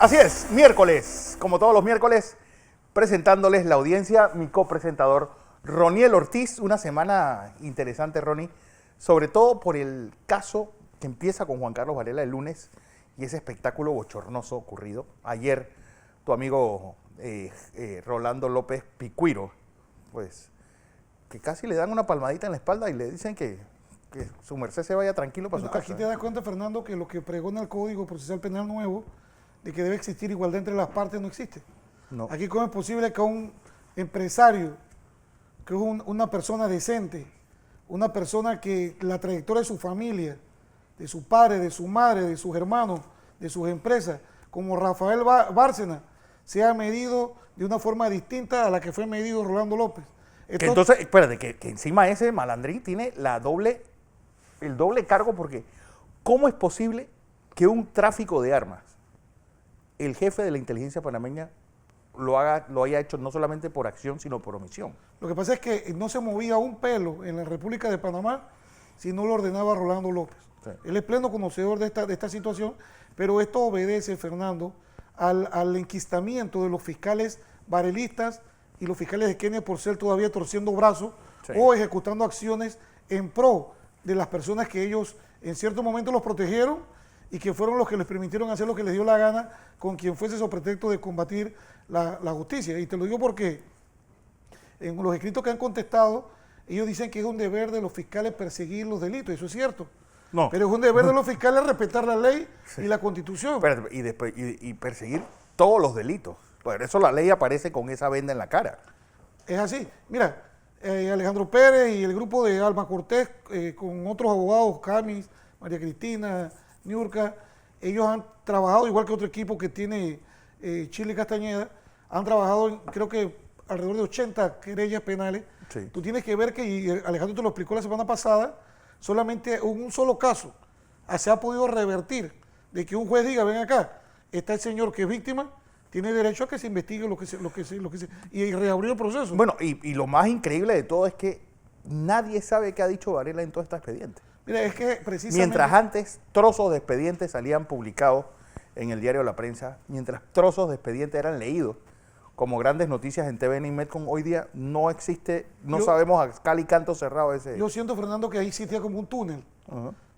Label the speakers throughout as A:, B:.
A: Así es, miércoles, como todos los miércoles, presentándoles la audiencia, mi copresentador Roniel Ortiz. Una semana interesante, Ronnie, sobre todo por el caso que empieza con Juan Carlos Varela el lunes y ese espectáculo bochornoso ocurrido. Ayer, tu amigo Rolando López Picuiro, pues, que casi le dan una palmadita en la espalda y le dicen que su merced se vaya tranquilo para su casa.
B: Aquí te das cuenta, Fernando, que lo que pregona el Código Procesal Penal nuevo, de que debe existir igualdad entre las partes, no existe.
A: No.
B: Aquí, ¿cómo es posible que un empresario, que es una persona decente, una persona que la trayectoria de su familia, de su padre, de su madre, de sus hermanos, de sus empresas, como Rafael Bárcena, sea medido de una forma distinta a la que fue medido Rolando López?
A: Entonces, espérate, que encima ese malandrín tiene el doble cargo, porque ¿cómo es posible que un tráfico de armas, el jefe de la inteligencia panameña lo haya hecho no solamente por acción, sino por omisión?
B: Lo que pasa es que no se movía un pelo en la República de Panamá si no lo ordenaba Rolando López. Sí. Él es pleno conocedor de esta situación, pero esto obedece, Fernando, al enquistamiento de los fiscales varelistas y los fiscales de Kenia por ser todavía torciendo brazos, sí, o ejecutando acciones en pro de las personas que ellos en cierto momento los protegieron y que fueron los que les permitieron hacer lo que les dio la gana con quien fuese su pretexto de combatir la justicia. Y te lo digo porque en los escritos que han contestado, ellos dicen que es un deber de los fiscales perseguir los delitos, eso es cierto. No. Pero es un deber de los fiscales respetar la ley, sí, y la Constitución.
A: Pero, y perseguir todos los delitos. Por eso la ley aparece con esa venda en la cara.
B: Es así. Mira, Alejandro Pérez y el grupo de Alma Cortés, con otros abogados, Camis, María Cristina, Niurka, ellos han trabajado, igual que otro equipo que tiene Chile Castañeda, han trabajado creo que alrededor de 80 querellas penales. Sí. Tú tienes que ver que, y Alejandro te lo explicó la semana pasada, solamente un solo caso se ha podido revertir, de que un juez diga, ven acá, está el señor que es víctima, tiene derecho a que se investigue y reabrir el proceso.
A: Bueno, y lo más increíble de todo es que nadie sabe qué ha dicho Varela en todo este expediente.
B: Mira, es que precisamente...
A: Mientras antes trozos de expedientes salían publicados en el diario La Prensa, mientras trozos de expedientes eran leídos como grandes noticias en TVN y Medcom, hoy día no existe, sabemos a cal y canto cerrado ese...
B: Yo siento, Fernando, que ahí existía como un túnel.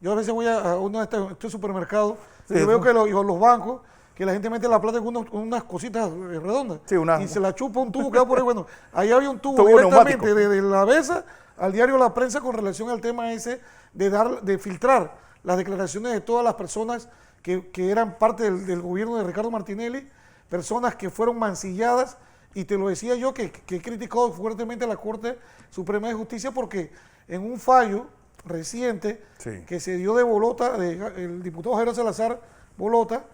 B: Yo a veces voy a uno de estos supermercados, sí, y veo que los bancos, que la gente mete la plata con unas cositas redondas, sí, y se la chupa un tubo que va por ahí. Bueno, ahí había un tubo directamente desde la mesa al diario La Prensa con relación al tema ese de filtrar las declaraciones de todas las personas que eran parte del gobierno de Ricardo Martinelli, personas que fueron mancilladas, y te lo decía yo que he criticado fuertemente a la Corte Suprema de Justicia porque en un fallo reciente, sí, que se dio de Bolota, el diputado Jairo Salazar Bolota,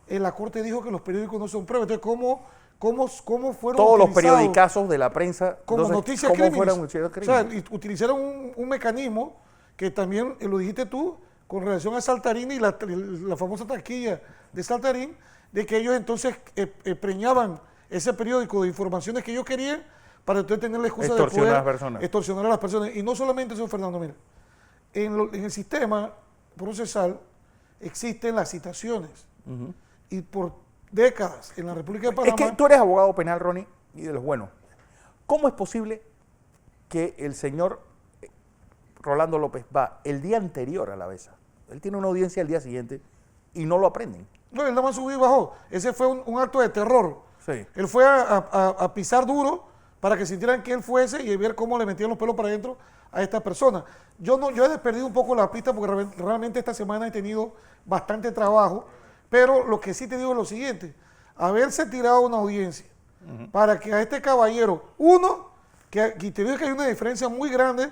B: la Corte dijo que los periódicos no son pruebas. Entonces, ¿cómo fueron
A: todos los periodicazos de la prensa
B: como noticias crímenes? O sea, utilizaron un mecanismo que también lo dijiste tú con relación a Saltarín y la famosa taquilla de Saltarín, de que ellos entonces preñaban ese periódico de informaciones que ellos querían para entonces tener la excusa de poder extorsionar a las personas. Y no solamente eso, Fernando, mira, en el sistema procesal existen las citaciones. Y por décadas en la República de Panamá...
A: Es que tú eres abogado penal, Ronnie, y de los buenos. ¿Cómo es posible que el señor Rolando López va el día anterior a la besa? Él tiene una audiencia el día siguiente y no lo aprenden.
B: No, él nada más subió y bajó. Ese fue un acto de terror.
A: Sí.
B: Él fue a pisar duro para que sintieran que él fuese y ver cómo le metían los pelos para adentro a esta persona. Yo he perdido un poco la pista porque realmente esta semana he tenido bastante trabajo, pero lo que sí te digo es lo siguiente: haberse tirado una audiencia para que a este caballero, que te digo que hay una diferencia muy grande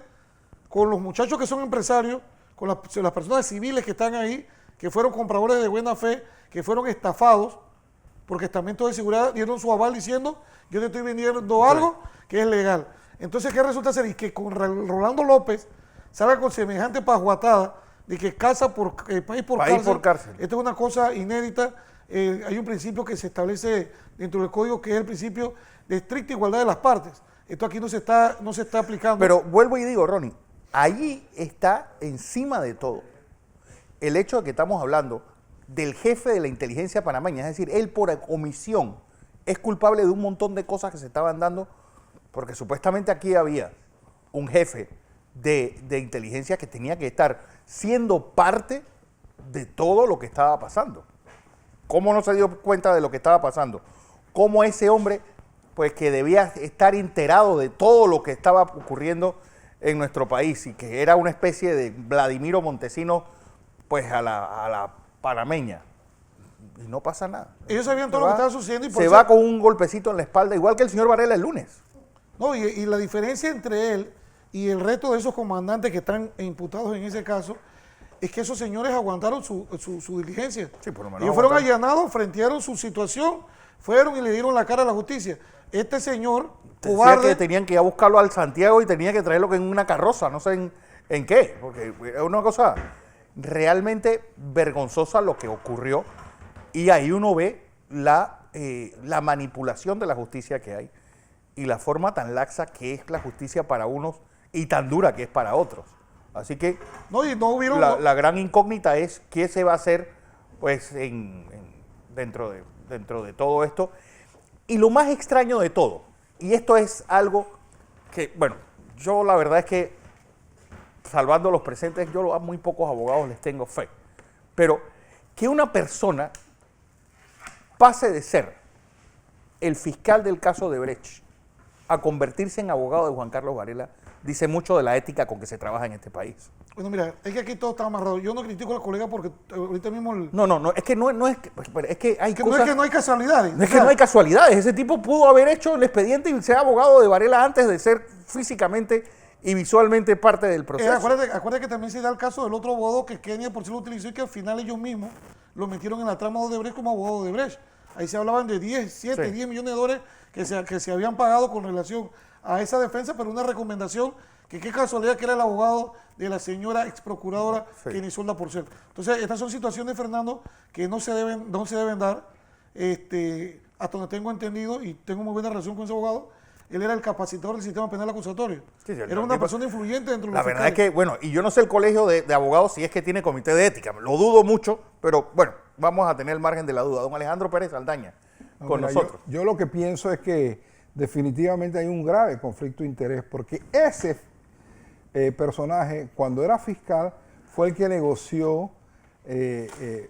B: con los muchachos que son empresarios, con las personas civiles que están ahí, que fueron compradores de buena fe, que fueron estafados, porque estamentos de seguridad dieron su aval diciendo, yo te estoy vendiendo algo que es legal. Entonces, ¿qué resulta ser? Y que con Rolando López salga con semejante pajuatada de que casa por país por cárcel. Esto es una cosa inédita. Hay un principio que se establece dentro del código, que es el principio de estricta igualdad de las partes. Esto aquí no se está aplicando.
A: Pero vuelvo y digo, Ronnie, allí está encima de todo el hecho de que estamos hablando del jefe de la inteligencia panameña. Es decir, él por omisión es culpable de un montón de cosas que se estaban dando, porque supuestamente aquí había un jefe de inteligencia que tenía que estar siendo parte de todo lo que estaba pasando. ¿Cómo no se dio cuenta de lo que estaba pasando? ¿Cómo ese hombre, pues que debía estar enterado de todo lo que estaba ocurriendo en nuestro país y que era una especie de Vladimiro Montesinos, pues a la panameña? Y no pasa nada.
B: Ellos sabían todo lo que estaba sucediendo y por
A: se
B: eso
A: va con un golpecito en la espalda, igual que el señor Varela el lunes.
B: No, y la diferencia entre él y el resto de esos comandantes que están imputados en ese caso es que esos señores aguantaron su diligencia.
A: Sí, por lo menos
B: Ellos fueron
A: aguantaron.
B: allanados, frentearon su situación, fueron y le dieron la cara a la justicia. Este señor,
A: Decía
B: cobarde,
A: que tenían que ir a buscarlo al Santiago y tenía que traerlo en una carroza, no sé en qué, porque es una cosa realmente vergonzosa lo que ocurrió, y ahí uno ve la manipulación de la justicia que hay y la forma tan laxa que es la justicia para unos y tan dura que es para otros. Así que
B: no, y no hubieron...
A: la gran incógnita es qué se va a hacer pues dentro de todo esto. Y lo más extraño de todo, y esto es algo que, bueno, yo la verdad es que, salvando los presentes, yo a muy pocos abogados les tengo fe, pero que una persona pase de ser el fiscal del caso de Brecht a convertirse en abogado de Juan Carlos Varela, dice mucho de la ética con que se trabaja en este país.
B: Bueno, mira, es que aquí todo está amarrado. Yo no critico a los colegas porque ahorita mismo...
A: No, es que no es que hay
B: que
A: cosas...
B: no es que no hay casualidades.
A: No es que no hay casualidades. Ese tipo pudo haber hecho el expediente y ser abogado de Varela antes de ser físicamente y visualmente parte del proceso.
B: Acuérdate que también se da el caso del otro abogado que Kenia por sí lo utilizó y que al final ellos mismos lo metieron en la trama de Odebrecht como abogado de Odebrecht. Ahí se hablaban de 10 millones de dólares que se habían pagado con relación a esa defensa, pero una recomendación que qué casualidad que era el abogado de la señora ex procuradora Kenia Isolda Porcel. Entonces, estas son situaciones, Fernando, que no se deben dar, hasta donde tengo entendido y tengo muy buena relación con ese abogado. Él era el capacitador del sistema penal acusatorio.
A: Sí,
B: era una persona influyente dentro de los
A: La verdad es
B: fiscales.
A: que, bueno, y yo no sé el colegio de abogados si es que tiene comité de ética, lo dudo mucho, pero bueno, vamos a tener el margen de la duda. Don Alejandro Pérez Aldaña, con
C: Mira,
A: nosotros.
C: Yo lo que pienso es que definitivamente hay un grave conflicto de interés, porque ese personaje, cuando era fiscal, fue el que negoció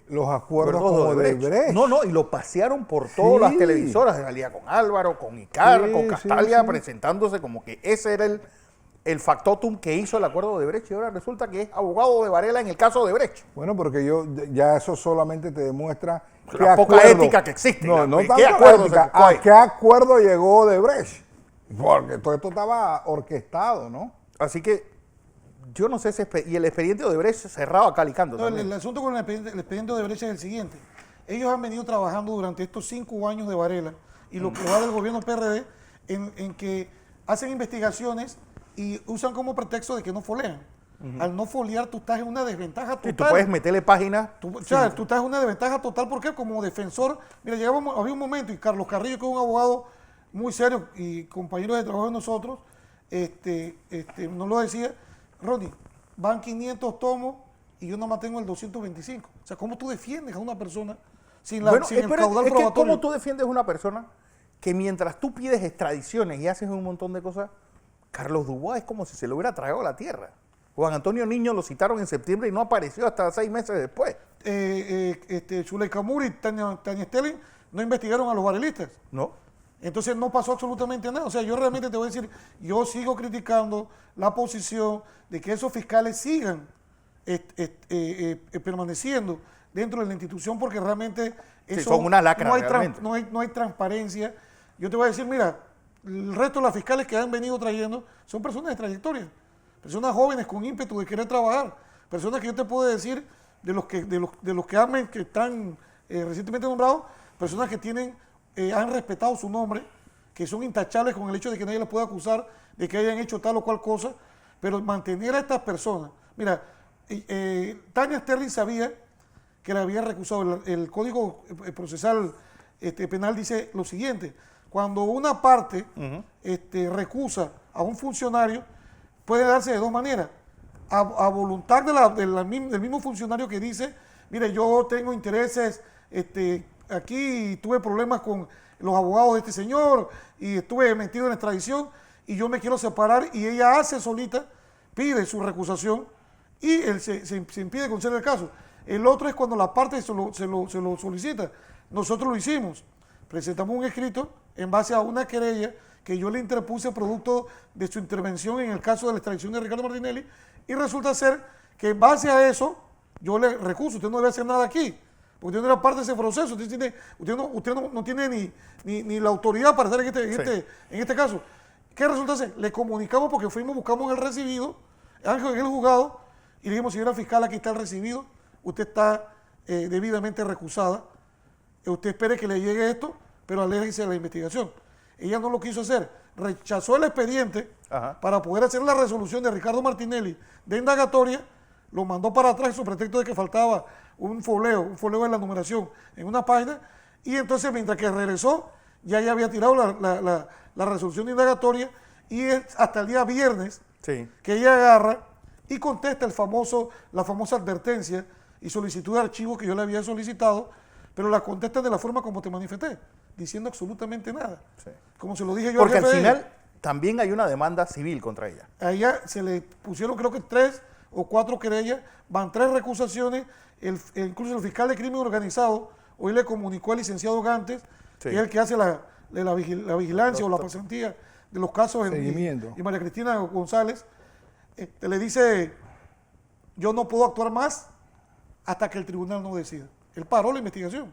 C: los acuerdos con Odebrecht.
A: No, y lo pasearon por todas las televisoras, salía con Álvaro, con Icar, con Castalia, presentándose como que ese era el factotum que hizo el acuerdo de Odebrecht, y ahora resulta que es abogado de Varela en el caso de Odebrecht.
C: Bueno, porque ya eso solamente te demuestra
A: La poca ética que existe.
C: No
A: ¿Qué
C: tanto
A: acuerdo
C: ética,
A: se coge?
C: ¿a qué acuerdo llegó Odebrecht? Porque todo esto estaba orquestado, ¿no?
A: Así que yo no sé si y el expediente de Odebrecht cerrado acá Alicante.
B: No, el asunto con el expediente de Odebrecht es el siguiente. Ellos han venido trabajando durante estos 5 años de Varela y lo que va del gobierno PRD en que hacen investigaciones y usan como pretexto de que no folean. Al no foliar, tú estás en una desventaja total.
A: Sí, tú puedes meterle páginas.
B: Tú estás en una desventaja total porque como defensor, mira, había un momento y Carlos Carrillo, que es un abogado muy serio y compañero de trabajo de nosotros, nos lo decía, Ronnie, van 500 tomos y yo nomás tengo el 225. O sea, ¿cómo tú defiendes a una persona sin el caudal
A: es que
B: probatorio?
A: ¿cómo tú defiendes a una persona que mientras tú pides extradiciones y haces un montón de cosas, Carlos Dubois es como si se lo hubiera tragado a la tierra? Juan Antonio Niño lo citaron en septiembre y no apareció hasta 6 meses después.
B: Zuleika Muri y Tania Stelling no investigaron a los varelistas.
A: ¿No?
B: Entonces no pasó absolutamente nada. O sea, yo realmente te voy a decir, yo sigo criticando la posición de que esos fiscales sigan permaneciendo dentro de la institución porque realmente eso
A: son una lacra
B: no hay transparencia. Yo te voy a decir, mira, el resto de las fiscales que han venido trayendo son personas de trayectoria, personas jóvenes con ímpetu de querer trabajar, personas que yo te puedo decir de los que están recientemente nombrados, personas que han respetado su nombre, que son intachables con el hecho de que nadie les pueda acusar de que hayan hecho tal o cual cosa, pero mantener a estas personas. Mira, Tania Sterling sabía que le había recusado. El Código Procesal Penal dice lo siguiente: cuando una parte recusa a un funcionario, puede darse de dos maneras. A voluntad del mismo funcionario que dice, mire, yo tengo intereses, aquí tuve problemas con los abogados de este señor y estuve metido en extradición y yo me quiero separar, y ella hace solita, pide su recusación y él se impide conceder el caso. El otro es cuando la parte se lo solicita. Nosotros lo hicimos, presentamos un escrito en base a una querella que yo le interpuse producto de su intervención en el caso de la extradición de Ricardo Martinelli, y resulta ser que en base a eso yo le recuso. Usted no debe hacer nada aquí, porque usted no era parte de ese proceso, usted no tiene ni la autoridad para estar en este caso. ¿Qué resulta ser? Le comunicamos porque buscamos el recibido, Ángel en el juzgado, y le dijimos: señora fiscal, aquí está el recibido, usted está debidamente recusada, usted espere que le llegue esto, pero aléjese de la investigación. Ella no lo quiso hacer, rechazó el expediente para poder hacer la resolución de Ricardo Martinelli de indagatoria, lo mandó para atrás su pretexto de que faltaba un foleo de la numeración en una página, y entonces mientras que regresó ya había tirado la resolución de indagatoria, y es hasta el día viernes que ella agarra y contesta la famosa advertencia y solicitud de archivo que yo le había solicitado, pero la contesta de la forma como te manifesté, diciendo absolutamente nada. Sí. Como se lo dije yo
A: porque
B: al jefe
A: al final también hay una demanda civil contra ella.
B: A ella se le pusieron creo que 3 o 4 querellas, van 3 recusaciones, incluso el fiscal de crimen organizado hoy le comunicó al licenciado Gantes, que es el que hace la vigilancia o la pasantía de los casos y María Cristina González, le dice: yo no puedo actuar más hasta que el tribunal no decida. Él paró la investigación,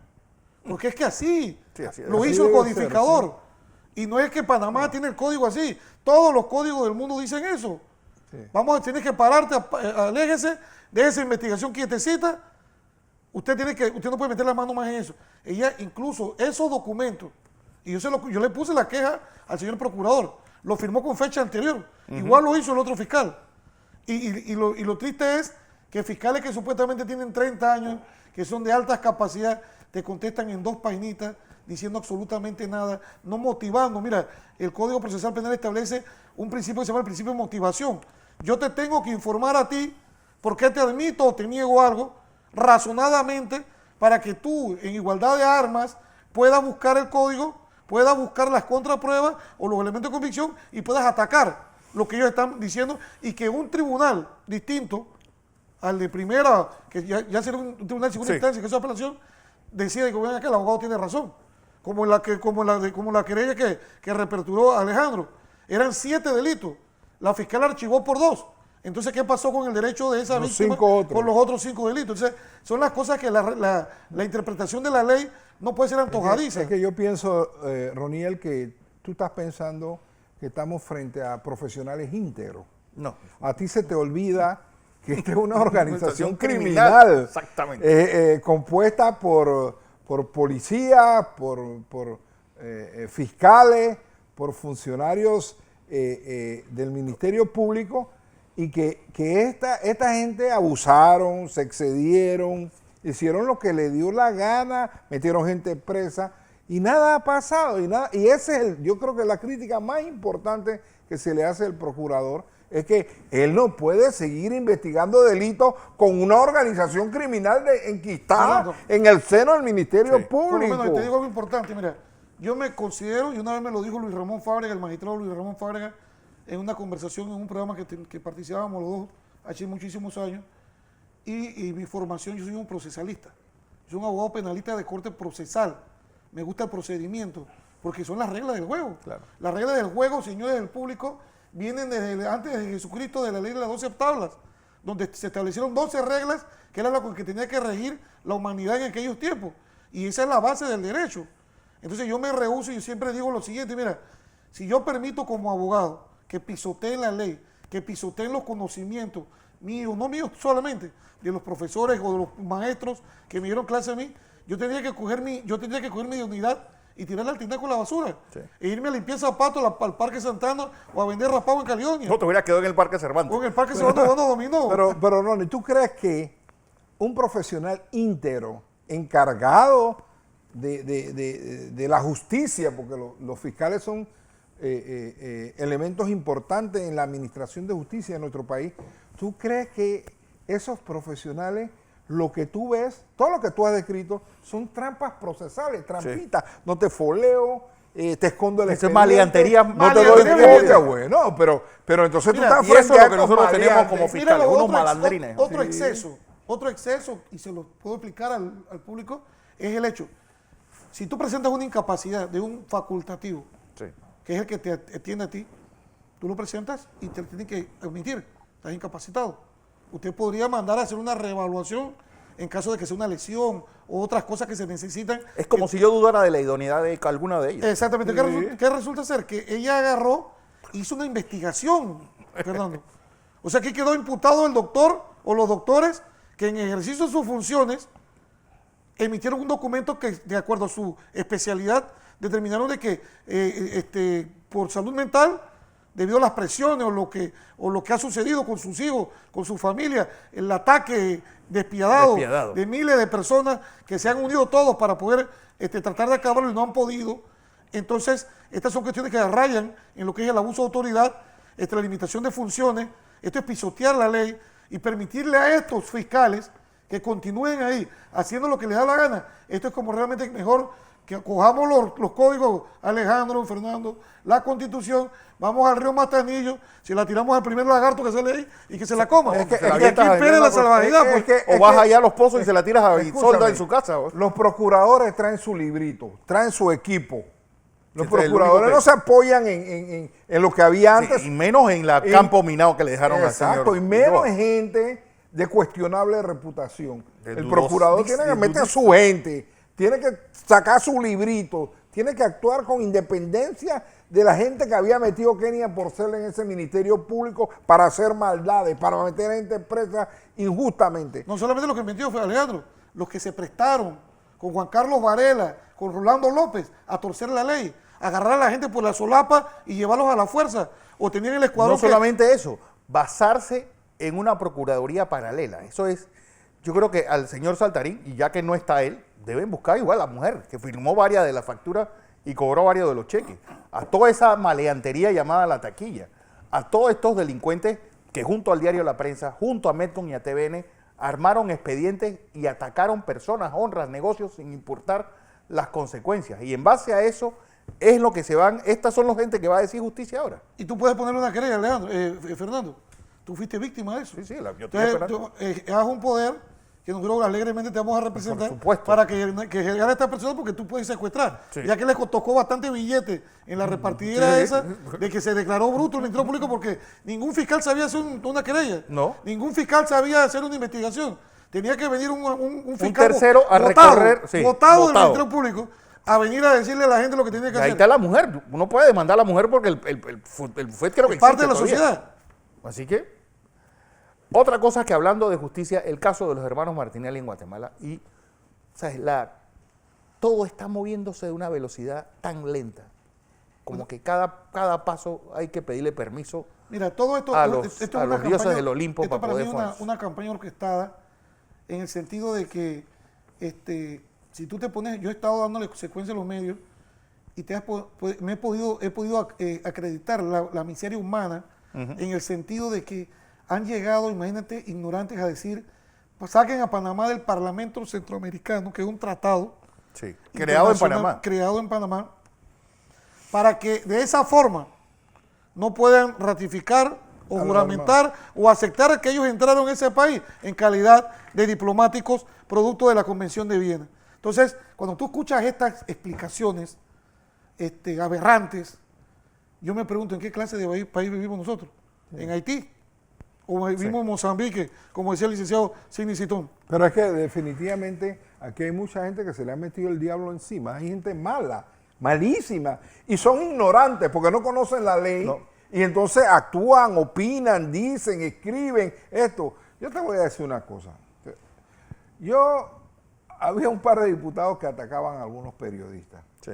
B: porque es que así lo hizo el codificador. Y no es que Panamá tiene el código así, todos los códigos del mundo dicen eso. Tienes que pararte, aléjese de esa investigación quietecita. Usted no puede meter la mano más en eso. Ella, incluso esos documentos, y yo le puse la queja al señor procurador, lo firmó con fecha anterior, igual lo hizo el otro fiscal. Y lo triste es que fiscales que supuestamente tienen 30 años, que son de altas capacidades, te contestan en 2 paginitas diciendo absolutamente nada, no motivando. Mira, el Código Procesal Penal establece un principio que se llama el principio de motivación. Yo te tengo que informar a ti por qué te admito o te niego algo razonadamente, para que tú, en igualdad de armas, puedas buscar el código, puedas buscar las contrapruebas o los elementos de convicción y puedas atacar lo que ellos están diciendo, y que un tribunal distinto al de primera, que ya será un tribunal de segunda instancia, que es su apelación, decide que el abogado tiene razón. Como la querella que reaperturó Alejandro. Eran 7 delitos. La fiscal archivó por 2. Entonces, ¿qué pasó con el derecho de esa víctima con los otros 5 delitos? Entonces, son las cosas que la interpretación de la ley no puede ser antojadiza.
C: Es que yo pienso, Roniel, que tú estás pensando que estamos frente a profesionales íntegros.
A: No.
C: A ti se te olvida que esta es una organización criminal.
A: Exactamente.
C: Compuesta por policía, por fiscales, por funcionarios del Ministerio Público, y que esta gente abusaron, se excedieron, hicieron lo que le dio la gana, metieron gente presa y nada ha pasado. Y ese es yo creo que la crítica más importante que se le hace al procurador, es que él no puede seguir investigando delitos con una organización criminal enquistada en el seno del Ministerio Público.
B: Por lo menos, te digo algo importante, mira, yo me considero, y una vez me lo dijo Luis Ramón Fábrega, el magistrado Luis Ramón Fábrega, en una conversación en un programa que participábamos los dos hace muchísimos años, y mi formación, yo soy un procesalista, soy un abogado penalista de corte procesal, me gusta el procedimiento, porque son las reglas del juego.
A: Claro. Las
B: reglas del juego, señores del público, vienen desde antes de Jesucristo, de la ley de las 12 tablas, donde se establecieron 12 reglas que era lo que tenía que regir la humanidad en aquellos tiempos, y esa es la base del derecho. Entonces yo me rehúso y siempre digo lo siguiente: mira, si yo permito como abogado que pisoteen la ley, que pisoteen los conocimientos míos, no míos solamente, de los profesores o de los maestros que me dieron clase a mí, yo tendría que coger mi dignidad y tirarla al tinaco con la basura. E irme a limpiar zapatos al Parque Santana o a vender raspado en Caledonia.
A: No, te hubiera quedado en el Parque Cervantes.
B: O en el Parque Cervantes jugando dominó.
C: Pero Ronnie, ¿tú crees que un profesional íntegro, encargado de la justicia, porque los fiscales son elementos importantes en la administración de justicia de nuestro país, ¿tú crees que esos profesionales lo que tú ves, todo lo que tú has descrito, son trampas procesales, trampitas. No te foleo, te escondo el
A: Eso es
C: expediente,
A: maleantería,
C: no te doy
B: maleantería.
C: copia, güey. No, pero entonces
B: Mira,
C: tú estás
A: y eso es
C: frente
A: lo
C: a
A: que
C: estos
A: nosotros tenemos
C: maleantes.
A: como fiscales,
B: Mira,
A: unos malandrines.
B: Otro exceso, y se lo puedo explicar al público, es el hecho. Si tú presentas una incapacidad de un facultativo,
A: Sí.
B: que es el que te atiende a ti, tú lo presentas y te tienen que admitir, estás incapacitado. Usted podría mandar a hacer una reevaluación en caso de que sea una lesión o otras cosas que se necesitan.
A: Es como si yo dudara de la idoneidad de alguna de ellas.
B: Exactamente. ¿Qué resulta ser? Que ella agarró, hizo una investigación, Fernando. O sea, que quedó imputado el doctor o los doctores que en ejercicio de sus funciones emitieron un documento que, de acuerdo a su especialidad, determinaron de que por salud mental, debido a las presiones o lo que ha sucedido con sus hijos, con su familia, el ataque despiadado de miles de personas que se han unido todos para poder tratar de acabarlo y no han podido. Entonces, estas son cuestiones que rayan en lo que es el abuso de autoridad, la limitación de funciones. Esto es pisotear la ley y permitirle a estos fiscales que continúen ahí haciendo lo que les da la gana. Esto es como realmente mejor que cojamos los códigos, Alejandro, Fernando, la Constitución, vamos al río Matanillo, si la tiramos al primer lagarto que sale ahí y que se la coma.
C: Es que-
B: y aquí impere la salvajidad. Pues.
A: O vas allá a los pozos y se la tiras a
C: Escúchame,
A: Isolda en su casa.
C: Los procuradores traen su librito, traen su equipo. Los
A: Este es el
C: procuradores
A: único
C: no se apoyan en lo que había antes.
A: Sí, y menos en la campo minado que le dejaron al señor.
C: Exacto, y menos
A: Ulloa.
C: en gente de cuestionable reputación.
A: De
C: El
A: dudos-
C: procurador tiene que meter a su gente, tiene que sacar su librito, tiene que actuar con independencia de la gente que había metido Kenia Porcel en ese ministerio público para hacer maldades, para meter a gente presa injustamente.
B: No solamente los que metió fue Alejandro, los que se prestaron con Juan Carlos Varela, con Rolando López, a torcer la ley, agarrar a la gente por la solapa y llevarlos a la fuerza, o tener el escuadrón.
A: No solamente eso, basarse en una procuraduría paralela. Eso es, yo creo que al señor Saltarín, y ya que no está él, deben buscar igual a la mujer, que firmó varias de las facturas y cobró varios de los cheques. A toda esa maleantería llamada la taquilla, a todos estos delincuentes que junto al diario La Prensa, junto a Metcon y a TVN, armaron expedientes y atacaron personas, honras, negocios, sin importar las consecuencias. Y en base a eso es lo que se van, estas son las gente que va a decir justicia ahora.
B: Y tú puedes ponerle una querella, Alejandro, Fernando. Tú fuiste víctima de eso.
A: Sí, sí, yo estoy
B: Entonces,
A: esperando.
B: haz un poder que nosotros alegremente te vamos a representar
A: Por supuesto.
B: para que gane a esta persona porque tú puedes secuestrar.
A: Sí.
B: Ya que le tocó bastante billete en la repartidera esa de que se declaró bruto el Ministerio Público porque ningún fiscal sabía hacer una querella.
A: No.
B: Ningún fiscal sabía hacer una investigación. Tenía que venir un fiscal
A: tercero a
B: votado,
A: recorrer, sí,
B: votado del
A: votado.
B: Ministerio Público a venir a decirle a la gente lo que tiene que
A: Y ahí
B: hacer.
A: está la mujer. Uno puede demandar a la mujer porque el FUET creo que
B: Es parte
A: existe
B: de la
A: todavía.
B: sociedad.
A: Así que, otra cosa que hablando de justicia, el caso de los hermanos Martinelli en Guatemala y, ¿sabes? Todo está moviéndose de una velocidad tan lenta, como que cada paso hay que pedirle permiso.
B: Mira, todo esto,
A: a
B: esto
A: los-
B: es
A: a
B: una
A: los dioses
B: campaña-
A: del Olimpo
B: esto
A: para
B: para
A: poder
B: mí es
A: formar.
B: una campaña orquestada en el sentido de que si tú te pones, yo he estado dándole secuencia a los medios y he podido acreditar la miseria humana en el sentido de que han llegado, imagínate, ignorantes a decir, pues, saquen a Panamá del Parlamento Centroamericano, que es un tratado
A: Sí. Creado en
B: internacional,
A: Panamá.
B: creado en Panamá, para que de esa forma no puedan ratificar o juramentar o aceptar que ellos entraron en ese país en calidad de diplomáticos producto de la Convención de Viena. Entonces, cuando tú escuchas estas explicaciones aberrantes, yo me pregunto en qué clase de país vivimos nosotros. ¿En Haití? ¿O vivimos en Mozambique, como decía el licenciado Sidney Citón?
C: Pero es que definitivamente aquí hay mucha gente que se le ha metido el diablo encima. Hay gente mala, malísima. Y son ignorantes porque no conocen la ley.
A: No.
C: Y entonces actúan, opinan, dicen, escriben esto. Yo te voy a decir una cosa. Había un par de diputados que atacaban a algunos periodistas.
A: Sí.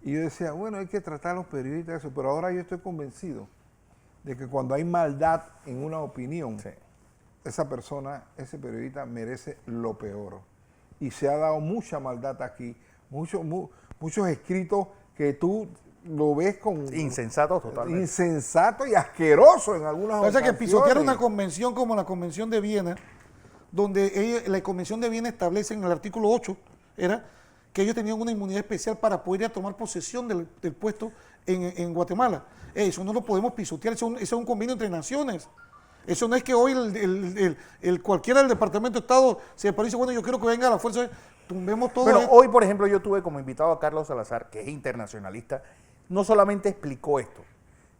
C: Y yo decía, bueno, hay que tratar a los periodistas eso. Pero ahora yo estoy convencido de que cuando hay maldad en una opinión,
A: Sí.
C: esa persona, ese periodista merece lo peor. Y se ha dado mucha maldad aquí, muchos escritos que tú lo ves con
A: Insensato totalmente.
C: insensato y asqueroso en algunas
B: O sea que
C: ocasiones.
B: pisotear una convención como la Convención de Viena, donde la Convención de Viena establece en el artículo 8, era que ellos tenían una inmunidad especial para poder ir a tomar posesión del puesto en Guatemala. Eso no lo podemos pisotear, eso es un convenio entre naciones. Eso no es que hoy cualquiera del Departamento de Estado se parece, bueno, yo quiero que venga la fuerza, tumbemos todo.
A: Bueno, hoy, por ejemplo, yo tuve como invitado a Carlos Salazar, que es internacionalista. No solamente explicó esto,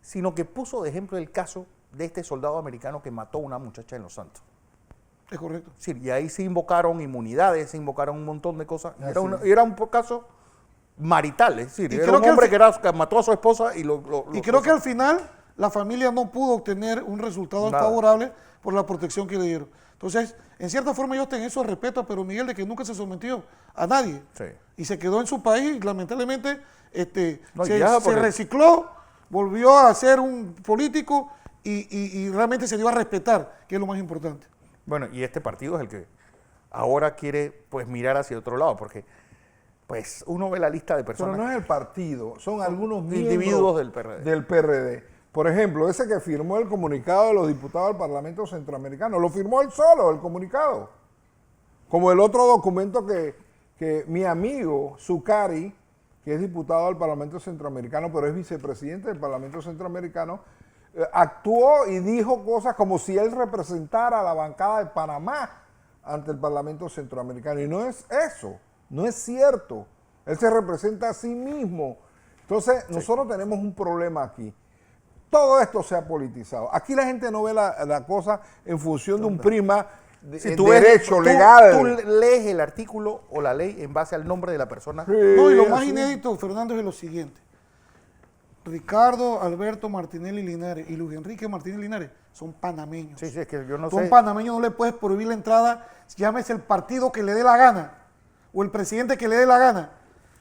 A: sino que puso de ejemplo el caso de este soldado americano que mató a una muchacha en Los Santos.
B: Es correcto.
A: Sí, y ahí se invocaron inmunidades, se invocaron un montón de cosas. Era un caso marital, es decir, era un hombre que mató a su esposa y
B: creo que al final la familia no pudo obtener un resultado favorable por la protección que le dieron. Entonces, en cierta forma ellos tienen eso de respeto a Pedro Miguel, de que nunca se sometió a nadie.
A: Sí.
B: Y se quedó en su país y lamentablemente se recicló, volvió a ser un político y realmente se dio a respetar, que es lo más importante.
A: Bueno, y este partido es el que ahora quiere pues mirar hacia otro lado, porque pues uno ve la lista de personas.
C: Pero no es el partido, son algunos
A: individuos
C: del PRD. Por ejemplo, ese que firmó el comunicado de los diputados del Parlamento Centroamericano, lo firmó él solo, el comunicado. Como el otro documento que mi amigo Zucari, que es diputado del Parlamento Centroamericano, pero es vicepresidente del Parlamento Centroamericano, actuó y dijo cosas como si él representara a la bancada de Panamá ante el Parlamento Centroamericano. Y no es eso, no es cierto. Él se representa a sí mismo. Entonces, nosotros tenemos un problema aquí. Todo esto se ha politizado. Aquí la gente no ve la cosa en función de un prisma derecho, legal.
A: Tú lees el artículo o la ley en base al nombre de la persona.
B: Sí, no, y lo más inédito, Fernando, es lo siguiente. Ricardo Alberto Martinelli Linares y Luis Enrique Martínez Linares son panameños.
A: Sí, es que yo no sé.
B: Son panameños, no le puedes prohibir la entrada, llámese el partido que le dé la gana o el presidente que le dé la gana.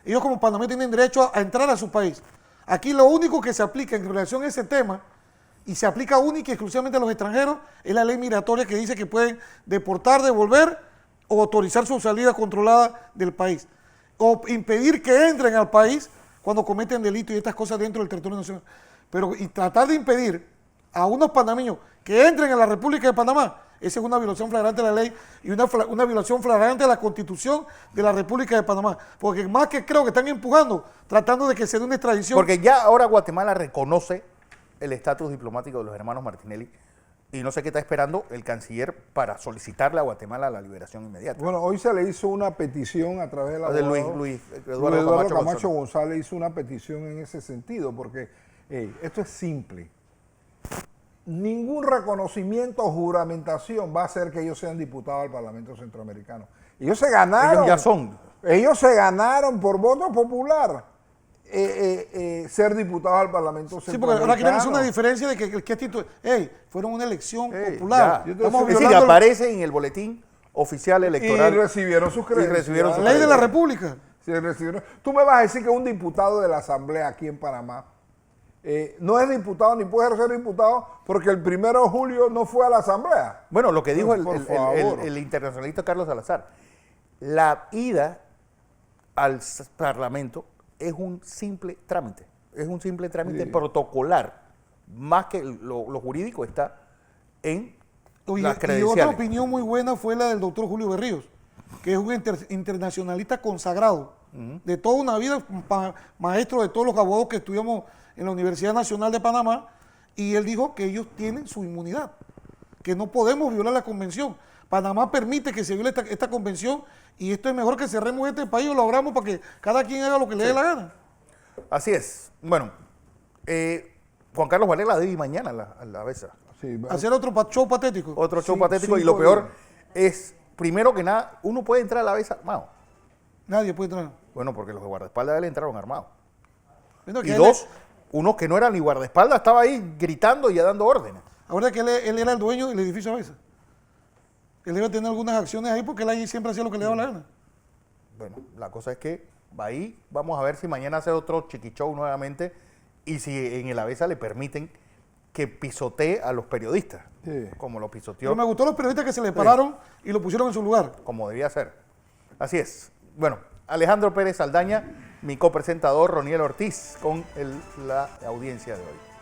B: Ellos como panameños tienen derecho a entrar a su país. Aquí lo único que se aplica en relación a ese tema, y se aplica única y exclusivamente a los extranjeros, es la ley migratoria que dice que pueden deportar, devolver o autorizar su salida controlada del país. O impedir que entren al país cuando cometen delitos y estas cosas dentro del territorio nacional. Pero y tratar de impedir a unos panameños que entren a la República de Panamá, esa es una violación flagrante de la ley y una violación flagrante de la Constitución de la República de Panamá. Porque más que creo que están empujando, tratando de que se dé una extradición.
A: Porque ya ahora Guatemala reconoce el estatus diplomático de los hermanos Martinelli y no sé qué está esperando el canciller para solicitarle a Guatemala la liberación inmediata.
C: Bueno, hoy se le hizo una petición a través de la
A: Luis Eduardo
C: Camacho González hizo una petición en ese sentido, porque esto es simple. Ningún reconocimiento o juramentación va a hacer que ellos sean diputados al Parlamento Centroamericano. Ellos se ganaron.
A: Ellos ya son.
C: Ellos se ganaron por voto popular ser diputados al Parlamento Centroamericano.
B: Sí, porque ahora queremos hacer una diferencia de que título. Fueron una elección popular.
A: Es decir, aparece en el boletín oficial electoral.
C: Y recibieron sus credenciales.
B: La ley de la República.
C: Sí, tú me vas a decir que un diputado de la Asamblea aquí en Panamá no es diputado ni puede ser diputado porque el 1 de julio no fue a la Asamblea.
A: Bueno, lo que dijo el internacionalista Carlos Salazar, la ida al Parlamento es un simple trámite, protocolar, más que lo jurídico está en las credenciales.
B: Y otra opinión muy buena fue la del doctor Julio Berríos, que es un internacionalista consagrado, de toda una vida, maestro de todos los abogados que estudiamos en la Universidad Nacional de Panamá, y él dijo que ellos tienen su inmunidad, que no podemos violar la convención. Panamá permite que se viole esta convención y esto es mejor que cerremos este país o lo abramos para que cada quien haga lo que le dé la gana.
A: Así es. Bueno, Juan Carlos Varela debe ir mañana a la BESA.
C: Sí,
B: hacer otro show patético.
A: Otro show patético y lo peor es, primero que nada, uno puede entrar a la BESA armado.
B: Nadie puede entrar.
A: Bueno, porque los de guardaespaldas de él entraron armados.
B: Bueno,
A: y dos, unos que no eran ni guardaespaldas, estaba ahí gritando y dando órdenes.
B: Ahora que él era el dueño del edificio a veces. Él debe tener algunas acciones ahí porque él ahí siempre hacía lo que le daba la gana.
A: Bueno, la cosa es que ahí vamos a ver si mañana hace otro chiquichou nuevamente y si en el ABESA le permiten que pisotee a los periodistas, como lo pisoteó.
B: Pero me gustó los periodistas que se le pararon y lo pusieron en su lugar.
A: Como debía ser. Así es. Bueno, Alejandro Pérez Saldaña, mi copresentador Roniel Ortiz con la audiencia de hoy.